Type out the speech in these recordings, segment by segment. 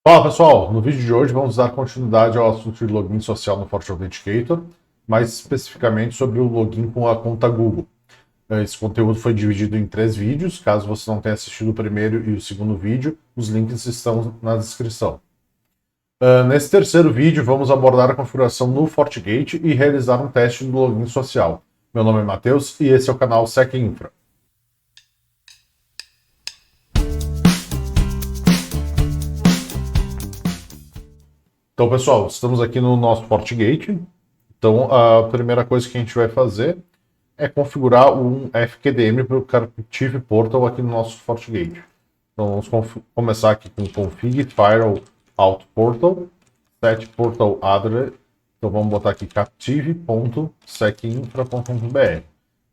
Fala pessoal, no vídeo de hoje vamos dar continuidade ao assunto de login social no Forte Authenticator, mais especificamente sobre o login com a conta Google. Esse conteúdo foi dividido em 3 vídeos, caso você não tenha assistido o primeiro e o segundo vídeo, os links estão na descrição. Nesse terceiro vídeo vamos abordar a configuração no FortiGate e realizar um teste do login social. Meu nome é Matheus e esse é o canal SecInfra. Então pessoal, estamos aqui no nosso FortiGate. Então a primeira coisa que a gente vai fazer é configurar um FQDM para o Captive Portal aqui no nosso FortiGate. Então vamos começar aqui com config firewall out portal, set portal address. Então vamos botar aqui captive.secinfra.br.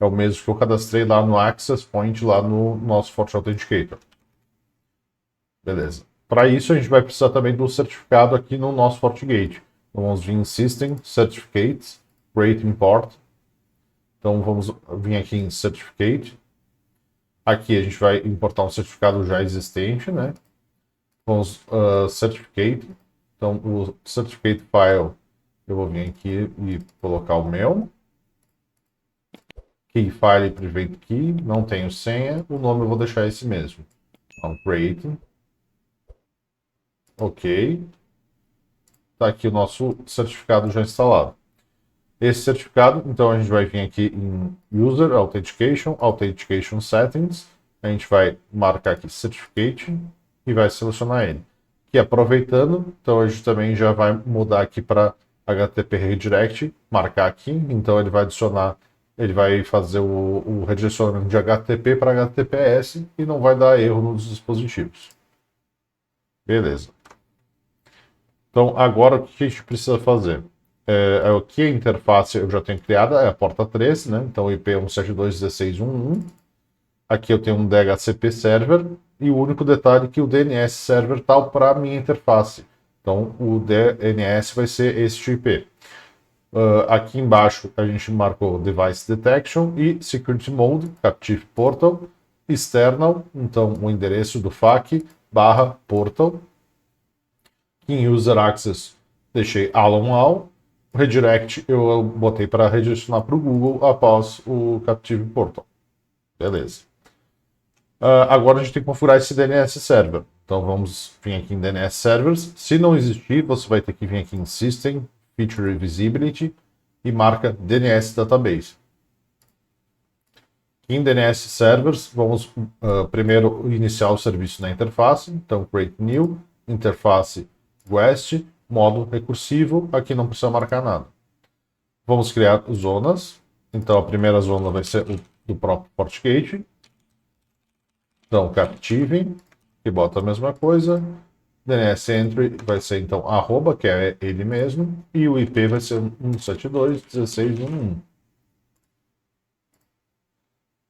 É o mesmo que eu cadastrei lá no Access Point, lá no nosso Forte Authenticator. Beleza. Para isso a gente vai precisar também do certificado aqui no nosso FortiGate. Então vamos vir em System, Certificates, Create Import. Então vamos vir aqui em Certificate. Aqui a gente vai importar um certificado já existente, né? Vamos Certificate. Então o Certificate File, eu vou vir aqui e colocar o meu. Key File Private Key, não tenho senha, o nome eu vou deixar esse mesmo. Então Create. Ok. Está aqui o nosso certificado já instalado. Esse certificado, então a gente vai vir aqui em User Authentication, Authentication Settings. A gente vai marcar aqui Certificate e vai selecionar ele. E aproveitando, então a gente também já vai mudar aqui para HTTP Redirect, marcar aqui. Então ele vai adicionar, ele vai fazer o redirecionamento de HTTP para HTTPS e não vai dar erro nos dispositivos. Beleza. Então agora o que a gente precisa fazer? Aqui a interface eu já tenho criada, é a porta 3, né? Então IP 172.16.1.1. Aqui eu tenho um DHCP server e o único detalhe é que o DNS server está para a minha interface. Então o DNS vai ser este IP. Aqui embaixo a gente marcou Device Detection e Security Mode, Captive Portal, External, então o endereço do FAQ /portal. Em User Access deixei all. O redirect eu botei para redirecionar para o Google após o Captive Portal. Beleza. Agora a gente tem que configurar esse DNS Server. Então vamos vir aqui em DNS Servers. Se não existir, você vai ter que vir aqui em System, Feature Visibility e marca DNS Database. Em DNS Servers, vamos primeiro iniciar o serviço na interface. Então Create New, interface West, modo recursivo, aqui não precisa marcar nada. Vamos criar zonas. Então a primeira zona vai ser do próprio FortiGate. Então Captive, que bota a mesma coisa. DNS Entry vai ser então @, que é ele mesmo. E o IP vai ser 172.16.1.1.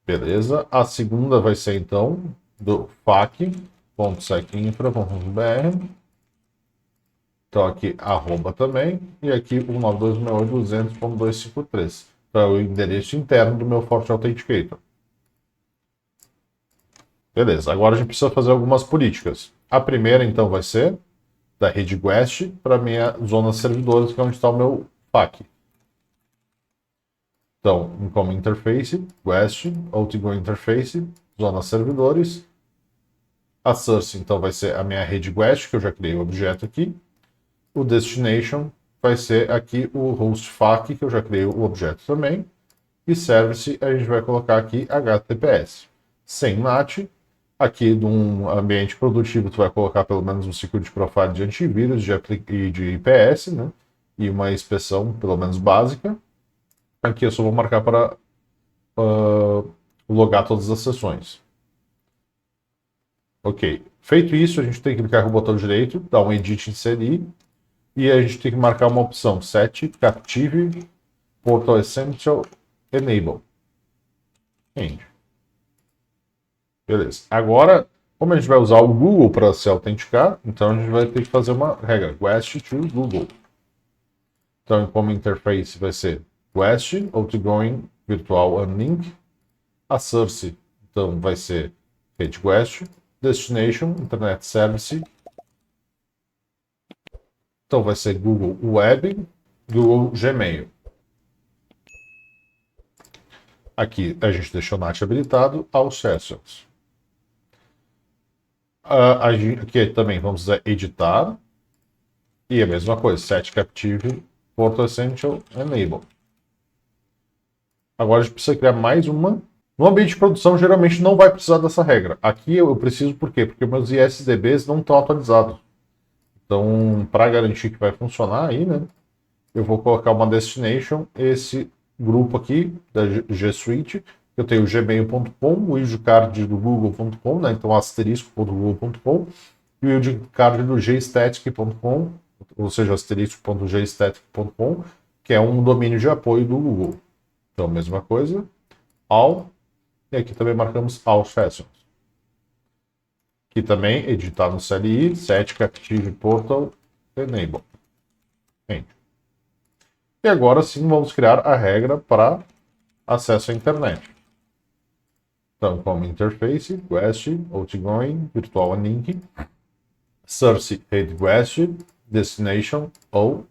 Beleza. A segunda vai ser então do fac.secinfra.br. Então aqui arroba também, e aqui o 192.168.253, para o endereço interno do meu Forte Authenticator. Beleza, agora a gente precisa fazer algumas políticas. A primeira então vai ser da rede Guest para a minha zona servidores, que é onde está o meu FAQ. Então, como interface, Guest, Outgoing Interface, zona servidores. A source então vai ser a minha rede Guest, que eu já criei o objeto aqui. O destination vai ser aqui o host FAQ, que eu já criei o objeto também. E service a gente vai colocar aqui HTTPS. Sem NAT, aqui de um ambiente produtivo tu vai colocar pelo menos um security profile de antivírus e de IPS, né? E uma inspeção pelo menos básica. Aqui eu só vou marcar para logar todas as sessões. Ok. Feito isso, a gente tem que clicar com o botão direito, dar um edit inserir. E a gente tem que marcar uma opção Set Captive Portal Essential Enable. End. Beleza. Agora, como a gente vai usar o Google para se autenticar, então a gente vai ter que fazer uma regra West to Google. Então, como interface vai ser West, Outgoing Virtual Unlink. A source, então, vai ser Rede West. Destination, Internet Service. Então vai ser Google Web, Google Gmail. Aqui a gente deixou o NAT habilitado aos sessions. Aqui também vamos usar editar. E a mesma coisa, set captive, Portal Essential, enable. Agora a gente precisa criar mais uma. No ambiente de produção, geralmente não vai precisar dessa regra. Aqui eu preciso por quê? Porque meus ISDBs não estão atualizados. Então, para garantir que vai funcionar aí, né? Eu vou colocar uma destination, esse grupo aqui da G Suite. Eu tenho o gmail.com, o wildcard do google.com, né? Então asterisco.google.com e o wildcard do gstatic.com, ou seja, asterisco.gstatic.com, que é um domínio de apoio do Google. Então, mesma coisa, all, e aqui também marcamos all sessions. Aqui também, editar no CLI, set captive portal, enable. E agora sim vamos criar a regra para acesso à internet. Então, como interface, guest, outgoing, virtual and link, source request, destination ou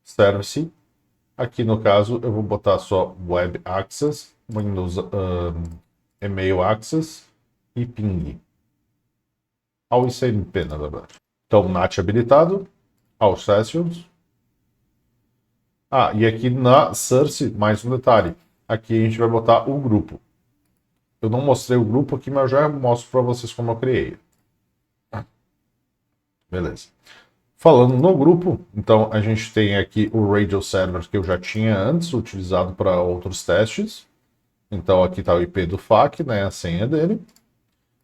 service. Aqui no caso eu vou botar só web access, Windows email access e ping. Ao ICMP, na verdade. Então, NAT habilitado, all sessions. E aqui na source, mais um detalhe. Aqui a gente vai botar o grupo. Eu não mostrei o grupo aqui, mas eu já mostro para vocês como eu criei. Beleza. Falando no grupo, então a gente tem aqui o Radio Server que eu já tinha antes, utilizado para outros testes. Então aqui está o IP do FAQ, né, a senha dele.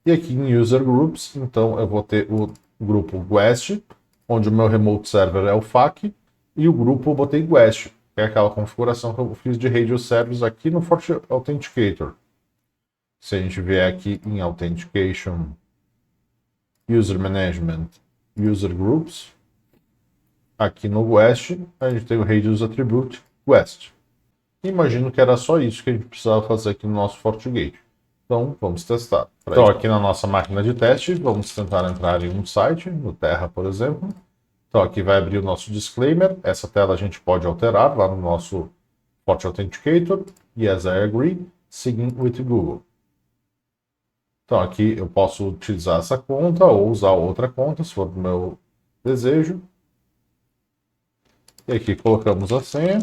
E aqui em User Groups, então eu vou ter o grupo Guest, onde o meu Remote Server é o FAQ, e o grupo eu botei Guest, que é aquela configuração que eu fiz de Radio Service aqui no Forte Authenticator. Se a gente vier aqui em Authentication, User Management, User Groups, aqui no Guest, a gente tem o Radius Attribute Guest. Imagino que era só isso que a gente precisava fazer aqui no nosso FortiGate. Então, vamos testar. Então, aqui na nossa máquina de teste, vamos tentar entrar em um site, no Terra, por exemplo. Então, aqui vai abrir o nosso disclaimer. Essa tela a gente pode alterar lá no nosso Forte Authenticator. Yes, I agree. Sign with Google. Então, aqui eu posso utilizar essa conta ou usar outra conta, se for do meu desejo. E aqui colocamos a senha.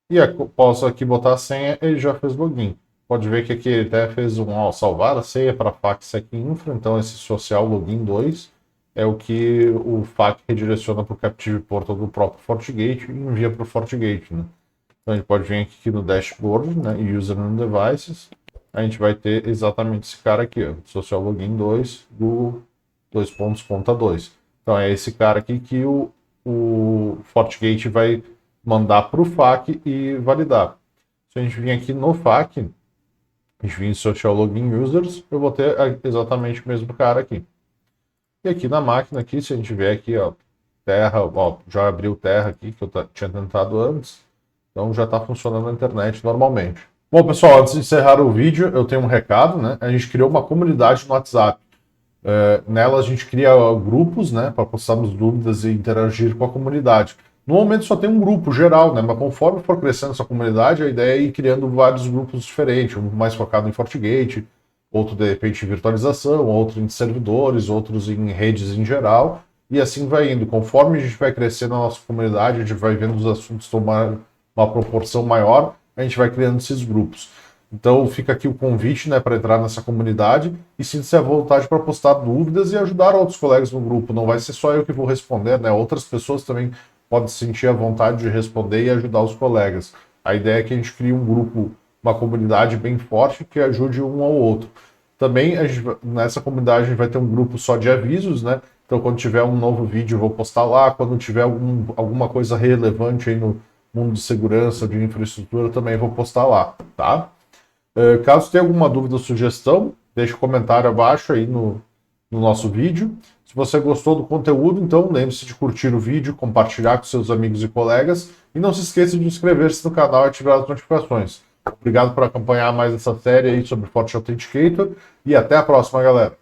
E posso aqui botar a senha, ele já fez login. Pode ver que aqui ele até fez salvar a senha para FAQ Infra, então esse social login 2 é o que o FAQ redireciona para o Captive Portal do próprio FortiGate e envia para o FortiGate, né? Então a gente pode vir aqui no dashboard, né, User and Devices, a gente vai ter exatamente esse cara aqui, ó, social login 2, Google, conta 2. Então é esse cara aqui que o FortiGate vai mandar para o FAQ e validar. Se a gente vir aqui no FAQ, a gente vir em Social Login Users, eu vou ter exatamente o mesmo cara aqui. E aqui na máquina, aqui, se a gente vier aqui, ó, Terra, ó, já abriu Terra aqui, que eu tinha tentado antes. Então já está funcionando a internet normalmente. Bom, pessoal, antes de encerrar o vídeo, eu tenho um recado, né? A gente criou uma comunidade no WhatsApp. Nela a gente cria grupos, né, para postarmos dúvidas e interagir com a comunidade. No momento só tem um grupo geral, né, mas conforme for crescendo essa comunidade, a ideia é ir criando vários grupos diferentes, um mais focado em FortiGate, outro de repente em virtualização, outro em servidores, outros em redes em geral, e assim vai indo. Conforme a gente vai crescendo a nossa comunidade, a gente vai vendo os assuntos tomar uma proporção maior, a gente vai criando esses grupos. Então fica aqui o convite, né, para entrar nessa comunidade e sinta-se à vontade para postar dúvidas e ajudar outros colegas no grupo. Não vai ser só eu que vou responder, né? Outras pessoas também podem sentir a vontade de responder e ajudar os colegas. A ideia é que a gente crie um grupo, uma comunidade bem forte que ajude um ao outro. Também nessa comunidade a gente vai ter um grupo só de avisos, né? Então quando tiver um novo vídeo eu vou postar lá, quando tiver alguma coisa relevante aí no mundo de segurança, de infraestrutura, também vou postar lá, tá? Caso tenha alguma dúvida ou sugestão, deixe um comentário abaixo aí no nosso vídeo. Se você gostou do conteúdo, então lembre-se de curtir o vídeo, compartilhar com seus amigos e colegas e não se esqueça de inscrever-se no canal e ativar as notificações. Obrigado por acompanhar mais essa série aí sobre Forte Authenticator e até a próxima, galera!